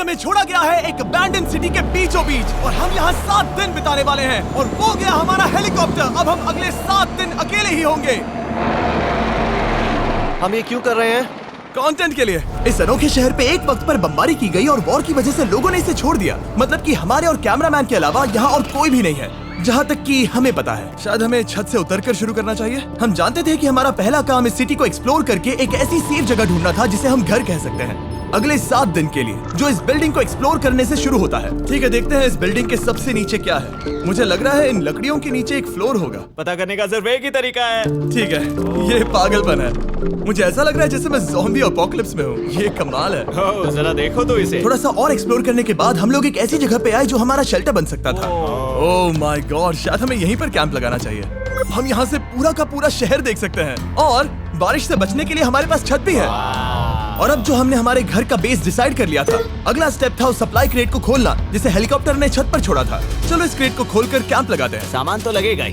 हमें छोड़ा गया है एक अबैंडन सिटी के बीचों बीच और हम यहाँ 7 दिन बिताने वाले हैं और वो गया हमारा हेलीकॉप्टर। अब हम अगले 7 दिन अकेले ही होंगे। हम ये क्यों कर रहे हैं? कंटेंट के लिए। इस अनोखे शहर पे एक वक्त पर बमबारी की गई और वॉर की वजह से लोगों ने इसे छोड़ दिया। मतलब कि हमारे और कैमरामैन के अलावा यहाँ और कोई भी नहीं है, जहाँ तक कि हमें पता है। शायद हमें छत से उतरकर शुरू करना चाहिए। हम जानते थे कि हमारा पहला काम इस सिटी को एक्सप्लोर करके एक ऐसी सेफ जगह ढूंढना था जिसे हम घर कह सकते हैं, अगले 7 दिन के लिए, जो इस बिल्डिंग को एक्सप्लोर करने से शुरू होता है। ठीक है, देखते हैं इस बिल्डिंग के सबसे नीचे क्या है। मुझे लग रहा है इन लकड़ियों के नीचे एक फ्लोर होगा। पता करने का सिर्फ एक ही तरीका है। ठीक है, ये पागलपन है। मुझे ऐसा लग रहा है जैसे मैं ज़ॉम्बी अपोकलिप्स में हूँ। ये कमाल है। ओह, जरा देखो तो इसे। थोड़ा सा और एक्सप्लोर करने के बाद हम लोग एक ऐसी जगह पे आए जो हमारा शेल्टर बन सकता था। ओह माय गॉड, शायद हमें यहीं पर कैंप लगाना चाहिए। हम यहाँ से पूरा का पूरा शहर देख सकते हैं और बारिश से बचने के लिए हमारे पास छत भी है। और अब जो हमने हमारे घर का बेस डिसाइड कर लिया था, अगला स्टेप था उस सप्लाई क्रेट को खोलना जिसे हेलीकॉप्टर ने छत पर छोड़ा था। चलो इस क्रेट को खोलकर कैंप लगाते हैं। सामान तो लगेगा ही।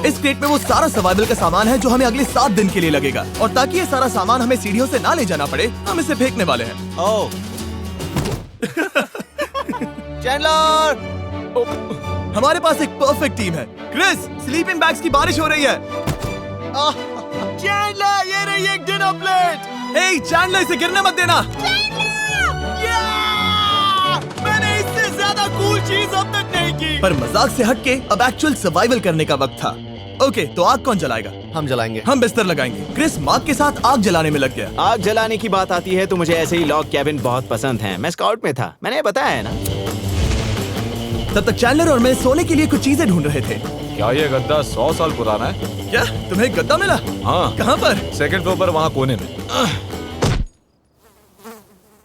इस क्रेट में वो सारा सर्वाइवल का सामान है जो हमें अगले 7 दिन के लिए लगेगा। और ताकि ये सारा सामान हमें सीढ़ियों से ना ले जाना पड़े, हम इसे फेंकने वाले हैं। ओह, चैंडलर! हमारे पास एक परफेक्ट टीम है। क्रिस, स्लीपिंग बैग्स की बारिश हो रही है। चैंडलर, ये रही एक डिनर प्लेट। हे चैंडलर, इसे गिरने मत देना। मैंने इससे ज्यादा कूल चीज अब तक नहीं की। पर मजाक से हटके अब एक्चुअल सर्वाइवल करने का वक्त था। ओके, तो आग कौन जलाएगा? हम जलाएंगे। हम बिस्तर लगाएंगे। क्रिस मार्क के साथ आग जलाने में लग गया। आग जलाने की बात आती है तो मुझे ऐसे ही लॉग कैबिन बहुत पसंद है। मैं स्काउट में था, मैंने बताया है ना। तब तक चैंडलर और मैं सोने के लिए कुछ चीजें ढूंढ रहे थे। क्या ये गद्दा 100 साल पुराना है? क्या तुम्हें एक गद्दा मिला? हाँ। कहाँ पर? सेकंड फ्लोर पर, वहाँ कोने में।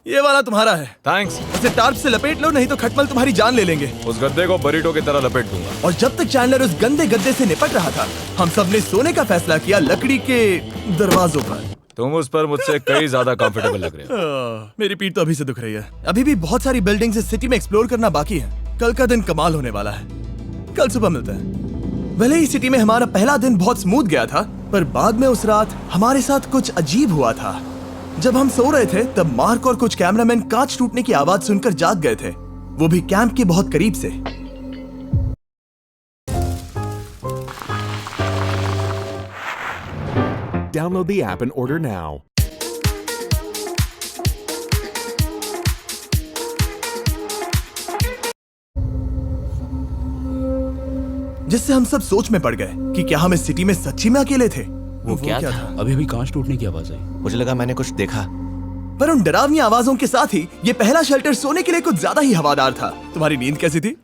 ये वाला तुम्हारा है। थैंक्स। इसे टार्प से लपेट लो, नहीं तो खटमल तुम्हारी जान ले लेंगे। उस गद्दे को बरीटो की तरह लपेट दूंगा। और जब तक चैंडलर उस गंदे गद्दे से निपट रहा था, हम सब ने सोने का फैसला किया लकड़ी के दरवाजों पर। तुम उस पर मुझसे कई ज्यादा कंफर्टेबल लग रहे हो। मेरी पीठ तो अभी से दुख रही है। अभी भी बहुत सारी बिल्डिंग्स इस सिटी में एक्सप्लोर करना बाकी है। कल का दिन कमाल होने वाला है। कल सुबह मिलते हैं। भले ही सिटी में हमारा पहला दिन बहुत स्मूथ गया था, पर बाद में उस रात हमारे साथ कुछ अजीब हुआ था। जब हम सो रहे थे तब मार्क और कुछ कैमरामैन कांच टूटने की आवाज सुनकर जाग गए थे, वो भी कैंप के बहुत करीब से। Download the app and order now. जिससे हम सब सोच में पड़ गए कि क्या हम इस सिटी में सच्ची में अकेले थे। वो क्या था? अभी कांच टूटने की आवाज आई। मुझे लगा मैंने कुछ देखा। पर उन डरावनी आवाजों के साथ ही ये पहला शेल्टर सोने के लिए कुछ ज्यादा ही हवादार था। तुम्हारी नींद कैसी थी?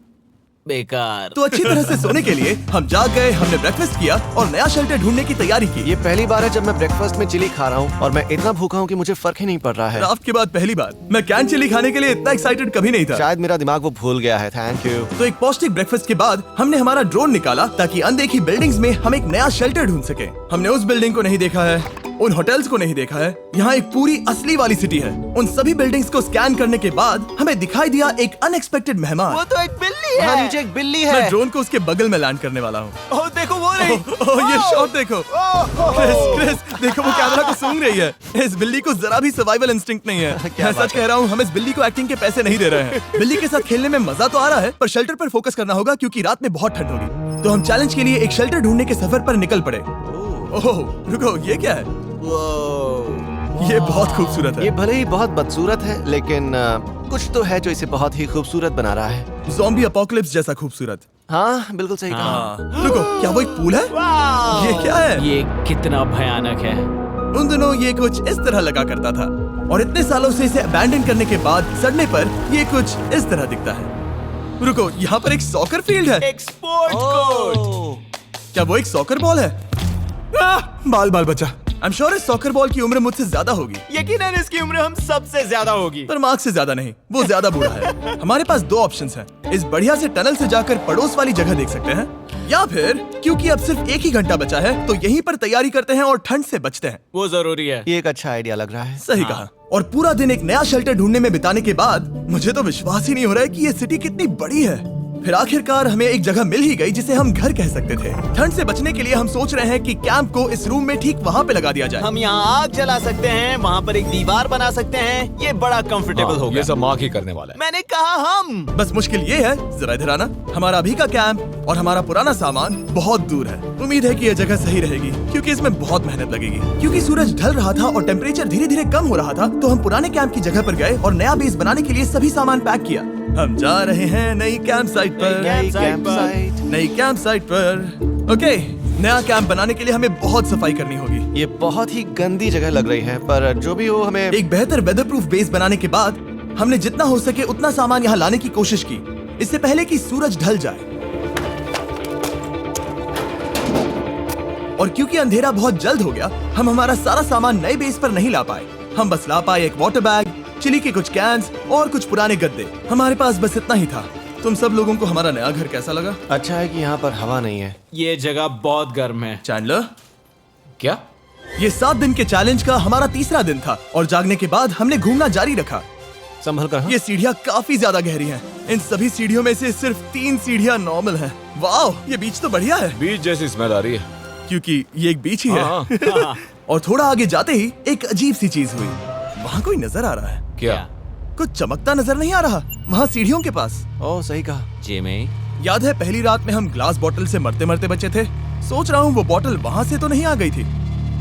बेकार। तो अच्छी तरह से सोने के लिए हम जाग गए, हमने ब्रेकफास्ट किया और नया शेल्टर ढूंढने की तैयारी की। ये पहली बार है जब मैं ब्रेकफास्ट में चिली खा रहा हूँ और मैं इतना भूखा हूँ कि मुझे फर्क ही नहीं पड़ रहा है। राफ्ट के बाद पहली बार मैं कैन चिली खाने के लिए इतना एक्साइटेड कभी नहीं था। शायद मेरा दिमाग वो भूल गया है। Thank you. तो एक पौष्टिक ब्रेकफास्ट के बाद हमने हमारा ड्रोन निकाला ताकि अनदेखी बिल्डिंग्स में हम एक नया शेल्टर ढूंढ सके। हमने उस बिल्डिंग को नहीं देखा है, उन होटल्स को नहीं देखा है। यहाँ एक पूरी असली वाली सिटी है। उन सभी बिल्डिंग्स को स्कैन करने के बाद हमें दिखाई दिया एक अनएक्सपेक्टेड मेहमान। वो तो एक बिल्ली वहाँ है। नीचे एक बिल्ली मैं है। ड्रोन को उसके बगल में लैंड करने वाला हूँ। ओह देखो वो रही। ये शॉट देखो। क्रिस देखो, वो कैमरा को सूंघ रही है। इस बिल्ली को जरा भी सर्वाइवल इंस्टिंक्ट नहीं है। मैं सच कह रहा हूँ, हम इस बिल्ली को एक्टिंग के पैसे नहीं दे रहे हैं। बिल्ली के साथ खेलने में मजा तो आ रहा है, पर शेल्टर पर फोकस करना होगा क्योंकि रात में बहुत ठंड होगी। तो हम चैलेंज के लिए एक शेल्टर ढूंढने के सफर पर निकल पड़े। ओह रुको, ये क्या है? ये बहुत खूबसूरत ये है। भले ही बहुत बदसूरत है, लेकिन कुछ तो है जो इसे बहुत ही खूबसूरत बना रहा है। ज़ॉम्बी अपोकलिप्स जैसा खूबसूरत। हाँ बिल्कुल सही कहा। रुको, क्या वो एक पूल है? ये क्या है? ये कितना भयानक है। उन दिनों ये कुछ इस तरह लगा करता था और इतने सालों से इसे अबैंडन करने के बाद सड़ने पर ये कुछ इस तरह दिखता है। रुको, यहाँ पर एक सॉकर फील्ड है। एक स्पोर्ट्स कोर्ट। क्या वो एक सॉकर बॉल है? बाल बाल बचा। आई एम श्योर इस सॉकर बॉल की उम्र मुझसे ज्यादा होगी। यकीनन इसकी उम्र हम सबसे ज्यादा होगी। पर मार्क से ज्यादा नहीं, वो ज्यादा बूढ़ा है। हमारे पास 2 ऑप्शंस हैं। इस बढ़िया से टनल से जाकर पड़ोस वाली जगह देख सकते हैं, या फिर क्योंकि अब सिर्फ 1 ही घंटा बचा है तो यहीं पर तैयारी करते हैं और ठंड से बचते हैं। वो जरूरी है। ये एक अच्छा आइडिया लग रहा है। सही कहा। और पूरा दिन एक नया शेल्टर ढूंढने में बिताने के बाद मुझे तो विश्वास ही नहीं हो रहा है कि ये सिटी कितनी बड़ी है। फिर आखिरकार हमें एक जगह मिल ही गई जिसे हम घर कह सकते थे। ठंड से बचने के लिए हम सोच रहे हैं कि कैंप को इस रूम में ठीक वहाँ पे लगा दिया जाए। हम यहाँ आग जला सकते हैं, वहाँ पर एक दीवार बना सकते हैं। ये बड़ा कंफर्टेबल हाँ, होगा। ये सब मार्क ही करने वाला है। मैंने कहा हम। बस मुश्किल ये है, जरा इधर आना, हमारा अभी का कैंप और हमारा पुराना सामान बहुत दूर है। उम्मीद है कि यह जगह सही रहेगी क्योंकि इसमें बहुत मेहनत लगेगी। क्योंकि सूरज ढल रहा था और टेम्परेचर धीरे धीरे कम हो रहा था, तो हम पुराने कैंप की जगह पर गए और नया बेस बनाने के लिए सभी सामान पैक किया। हम जा रहे हैं नई कैंप साइट पर। नई कैंप साइट पर। ओके, नया कैंप बनाने के लिए हमें बहुत सफाई करनी होगी। ये बहुत ही गंदी जगह लग रही है, पर जो भी हो हमें एक बेहतर वेदरप्रूफ बेस बनाने के बाद हमने जितना हो सके उतना सामान यहाँ लाने की कोशिश की, इससे पहले कि सूरज ढल जाए। और क्योंकि अंधेरा बहुत जल्द हो गया, हम हमारा सारा सामान नए बेस पर नहीं ला पाए। हम बस ला पाए एक वाटर बैग, चिली के कुछ कैंस और कुछ पुराने गद्दे। हमारे पास बस इतना ही था। तुम सब लोगों को हमारा नया घर कैसा लगा? अच्छा है कि यहाँ पर हवा नहीं है। ये जगह बहुत गर्म है। चैंडलर, क्या? ये 7 दिन के चैलेंज का हमारा तीसरा दिन था और जागने के बाद हमने घूमना जारी रखा। संभल कर। हाँ? ये सीढ़ियाँ काफी ज्यादा गहरी हैं। इन सभी सीढ़ियों में से सिर्फ 3 सीढ़ियाँ नॉर्मल हैं। वाओ, ये बीच तो बढ़िया है बीच जैसी स्मेल आ रही है। क्योंकि ये एक बीच ही है। हाँ। और थोड़ा आगे जाते ही एक अजीब सी चीज हुई। वहाँ कोई नजर आ रहा है। क्या? कुछ चमकता नजर नहीं आ रहा वहाँ सीढ़ियों के पास। ओह, सही कहा। जिमी, याद है पहली रात में हम ग्लास बॉटल से मरते मरते बचे थे? सोच रहा हूँ वो बॉटल वहाँ से तो नहीं आ गई थी।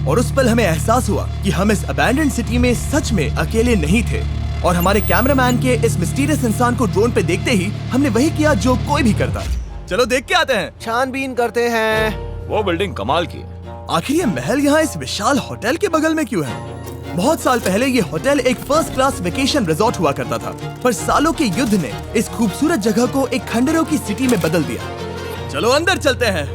और उस पल हमें एहसास हुआ कि हम इस अबैंडन्ड सिटी में सच में अकेले नहीं थे। और हमारे कैमरामैन के इस मिस्टीरियस इंसान को ड्रोन पे देखते ही हमने वही किया जो कोई भी करता। चलो देख के आते हैं। छानबीन करते हैं। वो बिल्डिंग कमाल की है। आखिर ये महल यहाँ इस विशाल होटल के बगल में क्यों है? बहुत साल पहले ये होटल एक फर्स्ट क्लास वेकेशन रिजॉर्ट हुआ करता था, पर सालों के युद्ध ने इस खूबसूरत जगह को एक खंडरों की सिटी में बदल दिया। चलो अंदर चलते हैं।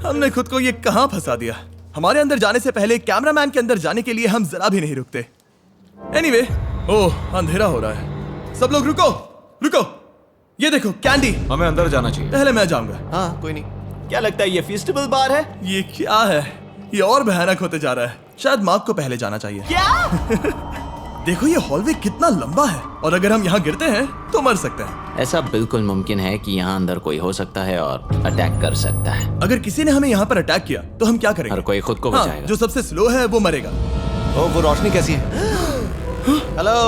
हमने खुद को ये कहाँ फंसा दिया। हमारे अंदर जाने से पहले कैमरामैन के अंदर जाने के लिए हम जरा भी नहीं रुकते। एनीवे, ओह अंधेरा हो रहा है। सब लोग रुको, रुको। ये देखो कैंडी। हमें अंदर जाना चाहिए। पहले मैं जाऊंगा। हाँ, कोई नहीं। क्या लगता है ये फेस्टिवल बार है? ये क्या है? ये और भयानक होते जा रहा है। शायद मार्क को पहले जाना चाहिए। क्या? देखो ये हॉलवे कितना लंबा है और अगर हम यहाँ गिरते हैं तो मर सकते हैं। ऐसा बिल्कुल मुमकिन है कि यहाँ अंदर कोई हो सकता है और अटैक कर सकता है। अगर किसी ने हमें यहाँ पर अटैक किया तो हम क्या करेंगे? हर कोई खुद को हाँ, बचाएगा। जो सबसे स्लो है वो मरेगा। ओह, वो रोशनी कैसी है? हेलो,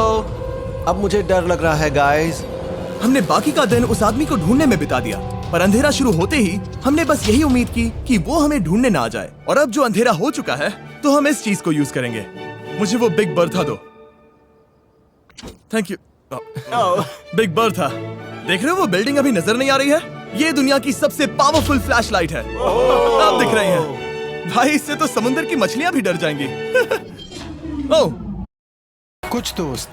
अब मुझे डर लग रहा है गाइस। हमने बाकी का दिन उस आदमी को ढूंढने में बिता दिया, पर अंधेरा शुरू होते ही हमने बस यही उम्मीद की कि वो हमें ढूंढने ना आ जाए। और अब जो अंधेरा हो चुका है तो हम इस चीज को यूज करेंगे। मुझे वो बिग बर्था दो। Thank you. Big Bertha. देख रहे हो वो बिल्डिंग अभी नजर नहीं आ रही है? ये दुनिया की सबसे पावरफुल फ्लैशलाइट है। आप दिख रही हैं। भाई इससे तो समुद्र की मछलियां भी डर जाएंगी। ओह, कुछ दोस्त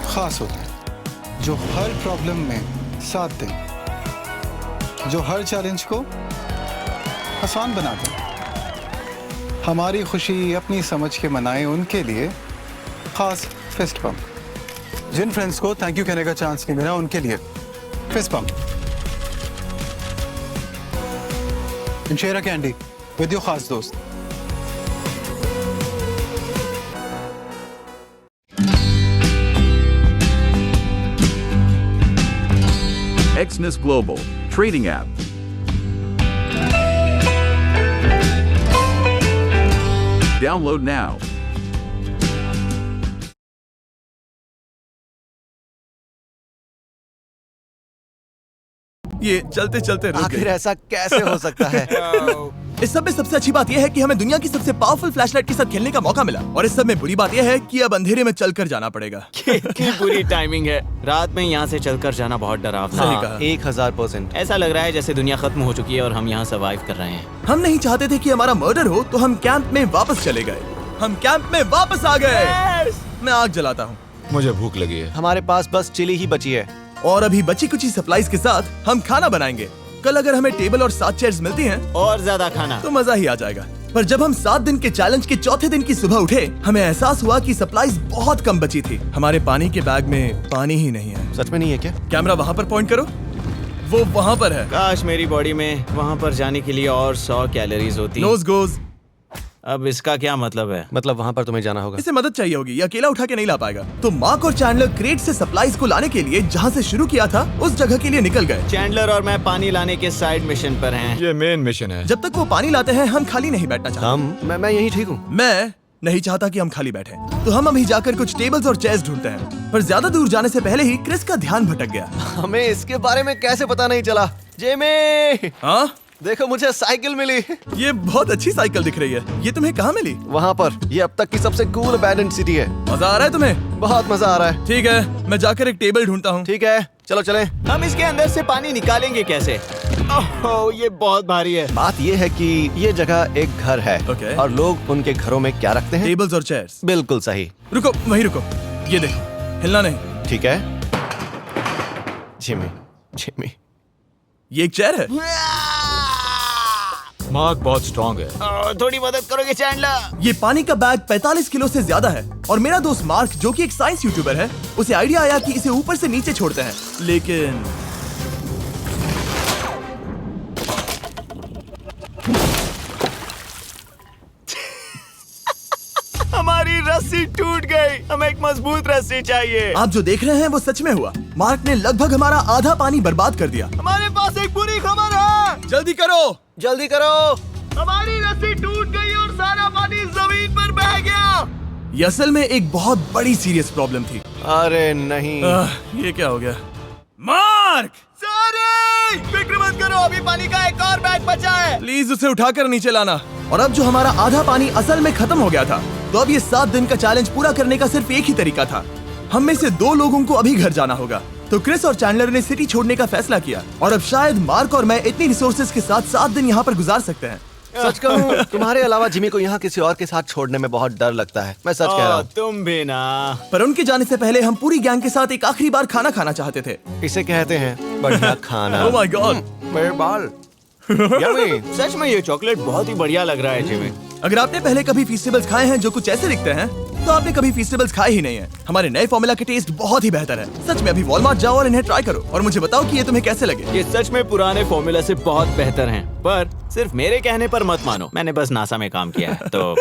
खास होते हैं जो हर प्रॉब्लम में साथ दें, जो हर चैलेंज को आसान बनाते हैं। हमारी खुशी अपनी समझ के मनाएं उनके लिए खास फिस्ट पंप। जिन फ्रेंड्स को थैंक यू कहने का चांस नहीं मिला उनके लिए fist pump. Share a candy with your खास दोस्त। Exness Global trading app. Download now. ये चलते चलते रुक आखिर गए। ऐसा कैसे हो सकता है? इस सब में सबसे अच्छी बात यह है कि हमें दुनिया की सबसे पावरफुल फ्लैशलाइट के साथ खेलने का मौका मिला। और इस सब में बुरी बात यह है कि अब अंधेरे में चलकर जाना पड़ेगा। कितनी बुरी टाइमिंग है। रात में यहाँ से चलकर जाना बहुत डरावना सही है। कहा। 1000%। ऐसा लग रहा है जैसे दुनिया खत्म हो चुकी है और हम यहाँ सर्वाइव कर रहे हैं। हम नहीं चाहते थे कि हमारा मर्डर हो, तो हम कैंप में वापस चले गए। हम कैंप में वापस आ गए। मैं आग जलाता हूँ मुझे भूख लगी है। हमारे पास बस चिली ही बची है। और अभी बची कुची सप्लाईज के साथ हम खाना बनाएंगे। कल अगर हमें टेबल और 7 चेयर्स मिलती हैं और ज्यादा खाना तो मजा ही आ जाएगा। पर जब हम 7 दिन के चैलेंज के चौथे दिन की सुबह उठे, हमें एहसास हुआ कि सप्लाईज बहुत कम बची थी। हमारे पानी के बैग में पानी ही नहीं है। सच में नहीं है क्या? कैमरा वहाँ पर पॉइंट करो। वो वहाँ पर है। काश मेरी बॉडी में वहाँ पर जाने के लिए और 100 कैलोरीज होती। Nose goes. अब इसका क्या मतलब है? मतलब वहाँ पर तुम्हें जाना होगा। इसे मदद चाहिए होगी, ये अकेला उठा के नहीं ला पाएगा। तो मार्क और चैंडलर क्रेट से सप्लाईज को लाने के लिए जहाँ से शुरू किया था उस जगह के लिए निकल गए। चैंडलर और मैं पानी लाने के साइड मिशन पर हैं। ये मेन मिशन है। जब तक वो पानी लाते हैं हम खाली नहीं बैठना चाहते। मैं यही ठीक हूँ। मैं नहीं चाहता कि हम खाली बैठे, तो हम अभी जाकर कुछ टेबल्स और चेयर्स ढूंढते हैं। पर ज्यादा दूर जाने से पहले ही क्रिस का ध्यान भटक गया। हमें इसके बारे में कैसे पता नहीं चला? जेमी, हाँ, देखो मुझे साइकिल मिली। ये बहुत अच्छी साइकिल दिख रही है। ये तुम्हें कहाँ मिली? वहाँ पर। ये अब तक की सबसे कूल अबैंडन्ड सिटी है। मजा आ रहा है तुम्हें? बहुत मजा आ रहा है। ठीक है, मैं जाकर एक टेबल ढूंढता हूँ। ठीक है, चलो चलें। हम इसके अंदर से पानी निकालेंगे कैसे? ओह, ये बहुत भारी है। बात ये है कि ये जगह एक घर है Okay. और लोग उनके घरों में क्या रखते हैं? टेबल्स और चेयर्स। बिल्कुल सही। रुको, वहीं रुको। ये देखो, हिलना नहीं। ठीक है। जिमी, ये एक चेयर है। मार्क बहुत स्ट्रांग है। थोड़ी मदद करोगे चैंडलर? ये पानी का बैग 45 किलो से ज्यादा है और मेरा दोस्त मार्क जो कि एक साइंस यूट्यूबर है, उसे आइडिया आया कि इसे ऊपर से नीचे छोड़ते हैं, लेकिन हमारी रस्सी टूट गई। हमें एक मजबूत रस्सी चाहिए। आप जो देख रहे हैं वो सच में हुआ। मार्क ने लगभग हमारा आधा पानी बर्बाद कर दिया। हमारे पास एक बुरी खबर है। जल्दी करो। जल्दी करो। हमारी रस्सी टूट गई और सारा पानी जमीन पर बह गया। ये असल में एक बहुत बड़ी सीरियस प्रॉब्लम थी। अरे नहीं। ये क्या हो गया? मार्क, सॉरी, फिक्र मत करो, अभी पानी का एक और बैग बचा है। प्लीज उसे उठाकर नीचे लाना। और अब जो हमारा आधा पानी असल में खत्म हो गया था, तो अब ये 7 दिन का चैलेंज पूरा करने का सिर्फ एक ही तरीका था। हम में से 2 लोगों को अभी घर जाना होगा। तो क्रिस और चैंडलर ने सिटी छोड़ने का फैसला किया और अब शायद मार्क और मैं इतनी रिसोर्सेज के साथ 7 दिन यहाँ पर गुजार सकते हैं। सच कहूँ, तुम्हारे अलावा जिमी को यहाँ किसी और के साथ छोड़ने में बहुत डर लगता है। मैं सच कह रहा हूँ। तुम भी ना। पर उनके जाने से पहले हम पूरी गैंग के साथ एक आखिरी बार खाना खाना चाहते थे। इसे कहते हैं बढ़िया खाना। ओह माय गॉड, मेरे बाल। यम्मी। सच में ये चॉकलेट बहुत ही बढ़िया लग रहा है जिमी। अगर आपने पहले कभी फीस्टेबल्स खाए हैं जो कुछ ऐसे दिखते हैं, तो आपने कभी फीस्टेबल्स खाए ही नहीं है। हमारे नए फॉर्मूला के टेस्ट बहुत ही बेहतर है। सच में अभी वॉलमार्ट जाओ और इन्हें ट्राई करो और मुझे बताओ कि ये तुम्हें कैसे लगे। ये सच में पुराने फॉर्मूला से बहुत बेहतर हैं, पर सिर्फ मेरे कहने पर मत मानो। मैंने बस नासा में काम किया है तो।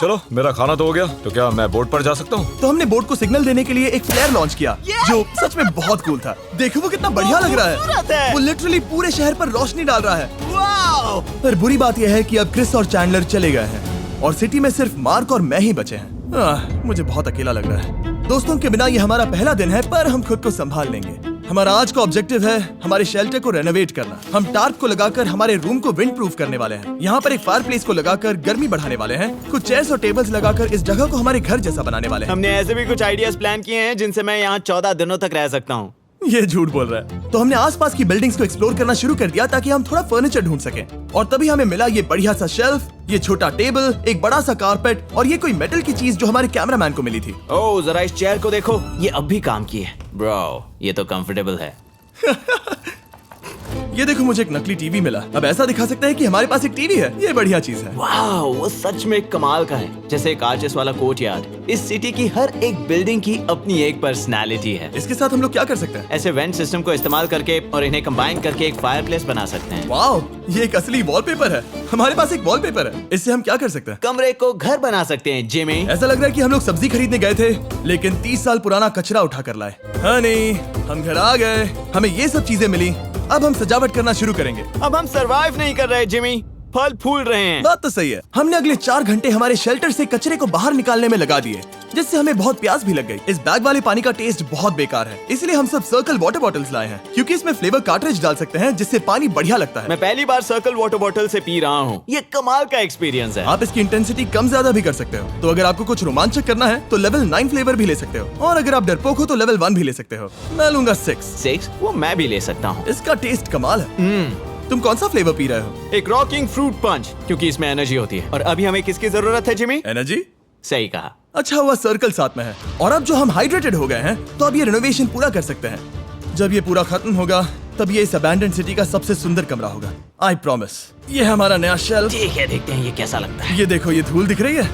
चलो, मेरा खाना तो हो गया, तो क्या मैं बोट पर जा सकता हूँ? तो हमने बोट को सिग्नल देने के लिए एक फ्लेयर लॉन्च किया, जो सच में बहुत कूल था। देखो वो कितना बढ़िया लग रहा खूबसूरत है। है। वो लिटरली पूरे शहर पर रोशनी डाल रहा है। वाओ! पर बुरी बात यह है कि अब क्रिस और चैंडलर चले गए हैं और सिटी में सिर्फ मार्क और मैं ही बचे हैं। मुझे बहुत अकेला लग रहा है। दोस्तों के बिना ये हमारा पहला दिन है, पर हम खुद को संभाल लेंगे। हमारा आज का ऑब्जेक्टिव है हमारे शेल्टर को रेनोवेट करना। हम टार्प को लगाकर हमारे रूम को विंड प्रूफ करने वाले हैं। यहाँ पर एक फायर प्लेस को लगाकर गर्मी बढ़ाने वाले हैं। कुछ चेयर्स और टेबल्स लगाकर इस जगह को हमारे घर जैसा बनाने वाले हैं। हमने ऐसे भी कुछ आइडियाज प्लान किए हैं जिनसे मैं यहाँ 14 दिनों तक रह सकता हूँ। ये झूठ बोल रहा है। तो हमने आसपास की बिल्डिंग्स को एक्सप्लोर करना शुरू कर दिया ताकि हम थोड़ा फर्नीचर ढूंढ सकें। और तभी हमें मिला ये बढ़िया सा शेल्फ, ये छोटा टेबल, एक बड़ा सा कारपेट और ये कोई मेटल की चीज जो हमारे कैमरामैन को मिली थी। ओह, जरा इस चेयर को देखो, ये अब भी काम की है। ब्रो, ये तो कंफर्टेबल है। ये देखो, मुझे एक नकली टीवी मिला। अब ऐसा दिखा सकते हैं कि हमारे पास एक टीवी है। ये बढ़िया चीज है। वाओ, वो सच में कमाल का है। जैसे एक आर्चेस वाला कोर्टयार्ड। इस सिटी की हर एक बिल्डिंग की अपनी एक पर्सनालिटी है। इसके साथ हम लोग क्या कर सकते हैं? ऐसे वेंट सिस्टम को इस्तेमाल करके और इन्हें कंबाइन करके एक फायरप्लेस बना सकते हैं। वाओ, ये एक असली वॉलपेपर है। हमारे पास एक वॉलपेपर है। इससे हम क्या कर सकते हैं? कमरे को घर बना सकते हैं जिमी। ऐसा लग रहा है कि हम लोग सब्जी खरीदने गए थे, लेकिन 30 साल पुराना कचरा उठा कर लाए। हनी, हम घर आ गए। हमें ये सब चीजें मिली। अब हम सजावट करना शुरू करेंगे। अब हम सरवाइव नहीं कर रहे जिमी, फल फूल रहे हैं। बात तो सही है। हमने अगले 4 घंटे हमारे शेल्टर से कचरे को बाहर निकालने में लगा दिए, जिससे हमें बहुत प्यास भी लग गई। इस बैग वाले पानी का टेस्ट बहुत बेकार है, इसलिए हम सब सर्कल वाटर बॉटल्स लाए हैं, क्योंकि इसमें फ्लेवर कार्ट्रिज डाल सकते हैं, जिससे पानी बढ़िया लगता है। मैं पहली बार सर्कल वाटर बॉटल से पी रहा हूँ। ये कमाल का एक्सपीरियंस है। आप इसकी इंटेंसिटी कम ज्यादा भी कर सकते हो। तो अगर आपको कुछ रोमांचक करना है तो लेवल 9 फ्लेवर भी ले सकते हो, और अगर आप डरपोक हो तो लेवल 1 भी ले सकते हो। मैं लूंगा 6। वो मैं भी ले सकता हूँ। इसका टेस्ट कमाल है। तुम कौन सा फ्लेवर पी रहे हो? एक रॉकिंग फ्रूट पंच, क्योंकि इसमें एनर्जी होती है। और अभी हमें किसकी जरूरत है जिमी? एनर्जी? सही कहा। अच्छा हुआ सर्कल साथ में है। और अब जो हम हाइड्रेटेड हो गए हैं, तो अब ये रिनोवेशन पूरा कर सकते हैं। जब ये पूरा खत्म होगा, तब ये इस अबैंडन्ड सिटी का सबसे सुंदर कमरा होगा। I promise. ये है हमारा नया शेल्फ। ठीक है, देखते हैं ये कैसा लगता है। ये देखो, ये धूल दिख रही है।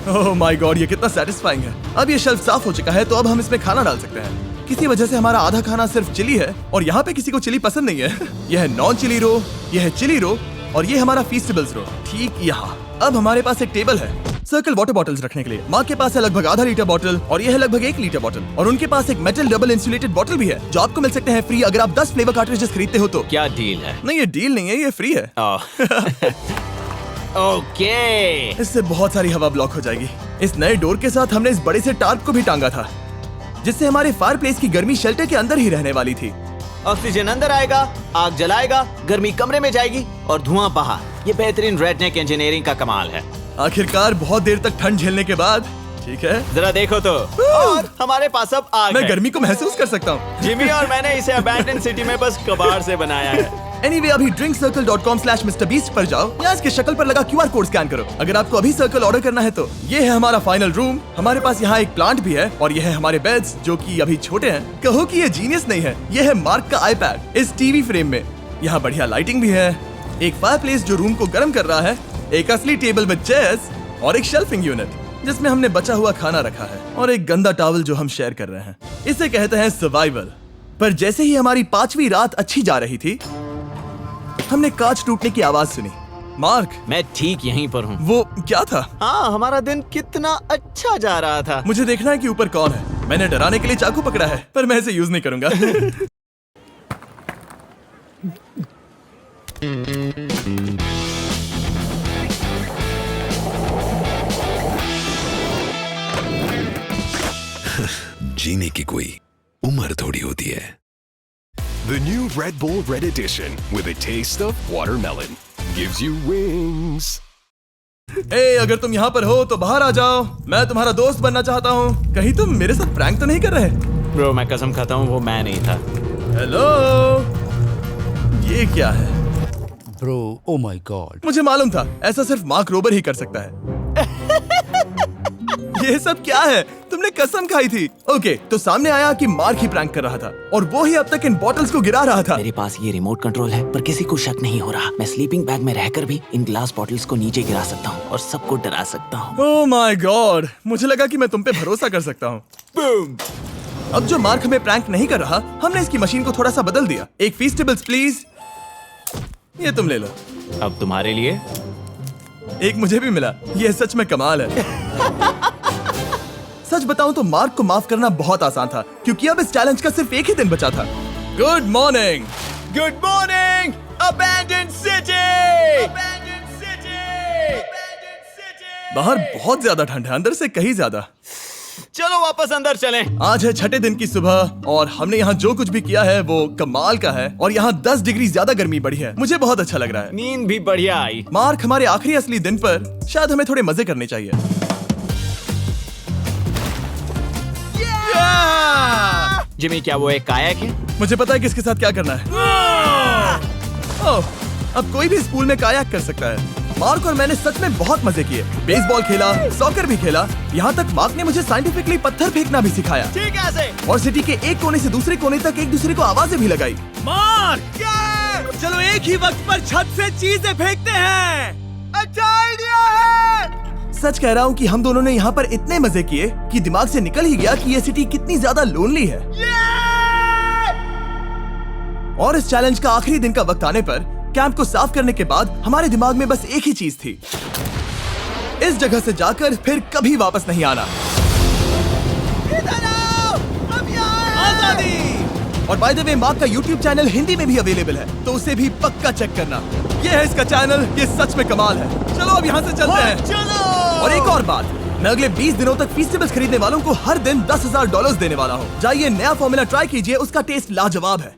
ओह माय गॉड, ये कितना सेटिस्फाइंग है। अब ये शेल्फ साफ हो चुका है, तो अब हम इसमें खाना डाल सकते हैं। किसी वजह से हमारा आधा खाना सिर्फ चिली है, और यहाँ पे किसी को चिली पसंद नहीं है। यह है नॉन चिली रो, यह है चिली रो, और ये हमारा फीस्टेबल्स रो ठीक यहाँ। अब हमारे पास एक टेबल है सर्कल वाटर बॉटल्स रखने के लिए। माँ के पास है लगभग आधा लीटर बॉटल और ये है लगभग 1 लीटर बॉटल, और उनके पास एक मेटल डबल इंसुलेटेड बॉटल भी है जो आपको मिल सकते हैं फ्री अगर आप 10 फ्लेवर कार्ट्रिजेस खरीदते हो तो। क्या डील है? नहीं, ये डील नहीं है, ये फ्री है। ओके। इससे बहुत सारी हवा ब्लॉक हो जाएगी। इस नए डोर के साथ हमने इस बड़े से टार्प को भी टांगा था जिससे हमारे फायर प्लेस की गर्मी शेल्टर के अंदर ही रहने वाली थी। ऑक्सीजन अंदर आएगा, आग जलाएगा, गर्मी कमरे में जाएगी और धुआं बाहर। ये बेहतरीन रेडनेक इंजीनियरिंग का कमाल है। आखिरकार बहुत देर तक ठंड झेलने के बाद, ठीक है, जरा देखो तो, और हमारे पास अब आग मैं है। गर्मी को महसूस कर सकता हूँ। जिमी और मैंने इसे अबैंडन सिटी में बस कबाड़ से बनाया है। Anyway, अभी drinkcircle.com/MrBeast पर जाओ या इसके शक्ल पर लगा QR कोड स्कैन करो अगर आपको अभी सर्कल ऑर्डर करना है तो। ये है हमारा फाइनल रूम। हमारे पास यहाँ एक प्लांट भी है और ये है हमारे बेड्स जो कि अभी छोटे हैं। कहो कि ये जीनियस नहीं है। ये है मार्क का आईपैड इस टीवी फ्रेम में। यहाँ बढ़िया लाइटिंग भी है, एक फायर प्लेस जो रूम को गर्म कर रहा है, एक असली टेबल विद चेयर्स और एक शेल्फिंग यूनिट जिसमें हमने बचा हुआ खाना रखा है, और एक गंदा टॉवल जो हम शेयर कर रहे हैं। इसे कहते हैं सर्वाइवल। पर जैसे ही हमारी 5वीं रात अच्छी जा रही थी हमने कांच टूटने की आवाज सुनी। मार्क, मैं ठीक यहीं पर हूँ। वो क्या था? हाँ, हमारा दिन कितना अच्छा जा रहा था। मुझे देखना है कि ऊपर कौन है। मैंने डराने के लिए चाकू पकड़ा है पर मैं इसे यूज नहीं करूंगा। जीने की कोई उम्र थोड़ी होती है। The new Red Bull Red Edition with a taste of watermelon gives you wings. ए, अगर तुम यहाँ पर हो तो बाहर आ जाओ, मैं तुम्हारा दोस्त बनना चाहता हूँ। कहीं तुम मेरे साथ प्रैंक तो नहीं कर रहे? ब्रो, मैं कसम खाता हूँ वो मैं नहीं था। हेलो, ये क्या है? Bro, oh my God. मुझे मालूम था ऐसा सिर्फ मार्क रोबर ही कर सकता है। ये सब क्या है? तुमने कसम खाई थी। ओके, तो सामने आया कि मार्क ही प्रैंक कर रहा था और वो ही अब तक इन बॉटल्स को गिरा रहा था। मेरे पास ये रिमोट कंट्रोल है पर किसी को शक नहीं हो रहा। मैं स्लीपिंग बैग में रहकर भी इन ग्लास बॉटल्स को नीचे गिरा सकता हूँ और सबको डरा सकता हूँ। ओह माय गॉड, मुझे लगा कि मैं तुम पे भरोसा कर सकता हूँ। अब जो मार्क हमें प्रैंक नहीं कर रहा, हमने इसकी मशीन को थोड़ा सा बदल दिया। एक फीस्टेबल्स प्लीज, ये तुम ले लो। अब तुम्हारे लिए एक मुझे भी मिला। ये सच में कमाल है। सच बताऊं तो मार्क को माफ करना बहुत आसान था क्योंकि अब इस चैलेंज का सिर्फ एक ही दिन बचा था। Good morning, good morning abandoned city. बाहर बहुत ज्यादा ठंड है, अंदर से कहीं ज्यादा। चलो वापस अंदर चलें। आज है 6ठे दिन की सुबह और हमने यहाँ जो कुछ भी किया है वो कमाल का है और यहाँ 10 डिग्री ज्यादा गर्मी बढ़ी है। मुझे बहुत अच्छा लग रहा है। नींद भी बढ़िया आई। मार्क, हमारे आखिरी असली दिन पर शायद हमें थोड़े मजे करने चाहिए। जिमी, क्या वो एक कायाक है? मुझे पता है किसके साथ क्या करना है। ओह, अब कोई भी इस पूल में कायाक कर सकता है। मार्क और मैंने सच में बहुत मजे किए। बेसबॉल खेला, सॉकर भी खेला, यहाँ तक मार्क ने मुझे साइंटिफिकली पत्थर फेंकना भी सिखाया। ठीक है। और सिटी के एक कोने से दूसरे कोने तक एक दूसरे को आवाजें भी लगाई। मार्क, चलो एक ही वक्त पर छत से चीजें फेंकते हैं। अच्छा आइडिया है। सच कह रहा हूँ कि हम दोनों ने यहाँ पर इतने मजे किए कि दिमाग से निकल ही गया कि ये सिटी कितनी ज्यादा लोनली है। और इस चैलेंज का आखिरी दिन का वक्त आने पर कैंप को साफ करने के बाद हमारे दिमाग में बस एक ही चीज थी, इस जगह से जाकर फिर कभी वापस नहीं आना। आजादी! और बाय द वे, मार्क का YouTube चैनल हिंदी में भी अवेलेबल है तो उसे भी पक्का चेक करना। ये है इसका चैनल, ये सच में कमाल है। चलो अब यहाँ से चलते हैं। चलो। और एक और बात, मैं अगले 20 दिनों तक फीस्टेबल्स खरीदने वालों को हर दिन $10,000 देने वाला हूँ। जाइए नया फॉर्मूला ट्राई कीजिए, उसका टेस्ट लाजवाब है।